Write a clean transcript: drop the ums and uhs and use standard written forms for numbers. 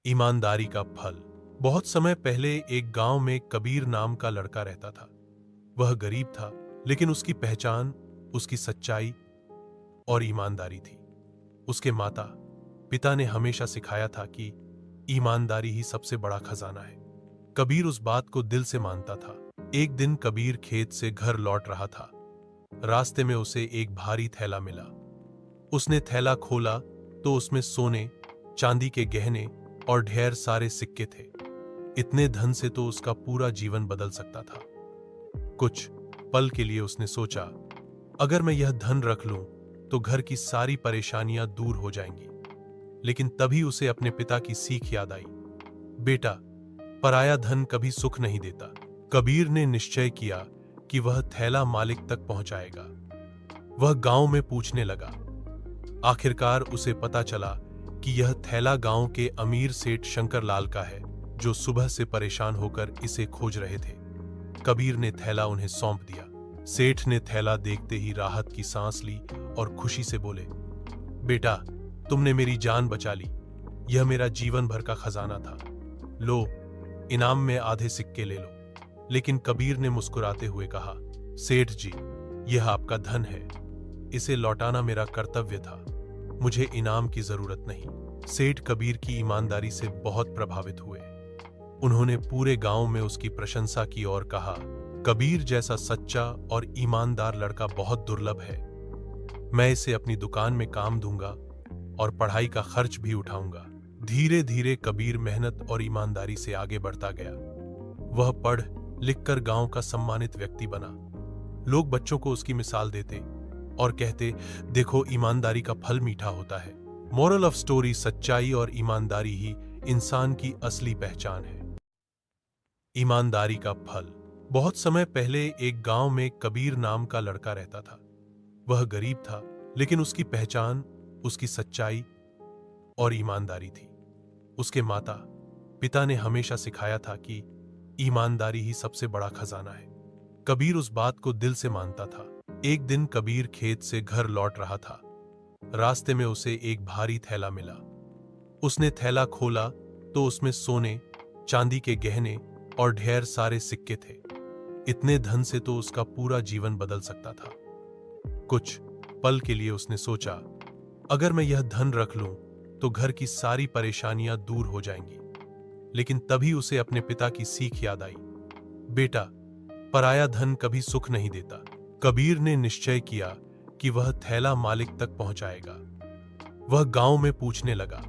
ईमानदारी का फल। बहुत समय पहले एक गांव में कबीर नाम का लड़का रहता था। वह गरीब था, लेकिन उसकी पहचान उसकी सच्चाई और ईमानदारी थी। उसके माता पिता ने हमेशा सिखाया था कि ईमानदारी ही सबसे बड़ा खजाना है। कबीर उस बात को दिल से मानता था। एक दिन कबीर खेत से घर लौट रहा था। रास्ते में उसे एक भारी थैला मिला। उसने थैला खोला तो उसमें सोने, चांदी के गहने और ढेर सारे सिक्के थे। इतने धन से तो उसका पूरा जीवन बदल सकता था। कुछ पल के लिए उसने सोचा, अगर मैं यह धन रख लूं तो घर की सारी परेशानियां दूर हो जाएंगी। लेकिन तभी उसे अपने पिता की सीख याद आई। बेटा, पराया धन कभी सुख नहीं देता। कबीर ने निश्चय किया कि वह थैला मालिक तक पहुंचाएगा। वह गांव में पूछने लगा। आखिरकार उसे पता चला कि यह थैला गांव के अमीर सेठ शंकर लाल का है, जो सुबह से परेशान होकर इसे खोज रहे थे। कबीर ने थैला उन्हें सौंप दिया। सेठ ने थैला देखते ही राहत की सांस ली और खुशी से बोले, बेटा, तुमने मेरी जान बचा ली। यह मेरा जीवन भर का खजाना था। लो, इनाम में आधे सिक्के ले लो। लेकिन कबीर ने मुस्कुराते हुए कहा, सेठ जी, यह आपका धन है। इसे लौटाना मेरा कर्तव्य था। मुझे इनाम की जरूरत नहीं। सेठ कबीर की ईमानदारी से बहुत प्रभावित हुए। उन्होंने पूरे गांव में उसकी प्रशंसा की और कहा, कबीर जैसा सच्चा और ईमानदार लड़का बहुत दुर्लभ है। मैं इसे अपनी दुकान में काम दूंगा और पढ़ाई का खर्च भी उठाऊंगा। धीरे धीरे कबीर मेहनत और ईमानदारी से आगे बढ़ता गया। वह पढ़ लिखकर गांव का सम्मानित व्यक्ति बना। लोग बच्चों को उसकी मिसाल देते और कहते, देखो, ईमानदारी का फल मीठा होता है। मोरल ऑफ स्टोरी, सच्चाई और ईमानदारी ही इंसान की असली पहचान है। ईमानदारी का फल। बहुत समय पहले एक गांव में कबीर नाम का लड़का रहता था। वह गरीब था, लेकिन उसकी पहचान उसकी सच्चाई और ईमानदारी थी। उसके माता पिता ने हमेशा सिखाया था कि ईमानदारी ही सबसे बड़ा खजाना है। कबीर उस बात को दिल से मानता था। एक दिन कबीर खेत से घर लौट रहा था। रास्ते में उसे एक भारी थैला मिला। उसने थैला खोला तो उसमें सोने, चांदी के गहने और ढेर सारे सिक्के थे। इतने धन से तो उसका पूरा जीवन बदल सकता था। कुछ पल के लिए उसने सोचा, अगर मैं यह धन रख लूं तो घर की सारी परेशानियां दूर हो जाएंगी। लेकिन तभी उसे अपने पिता की सीख याद आई। बेटा, पराया धन कभी सुख नहीं देता। कबीर ने निश्चय किया कि वह थैला मालिक तक पहुंचाएगा। वह गांव में पूछने लगा,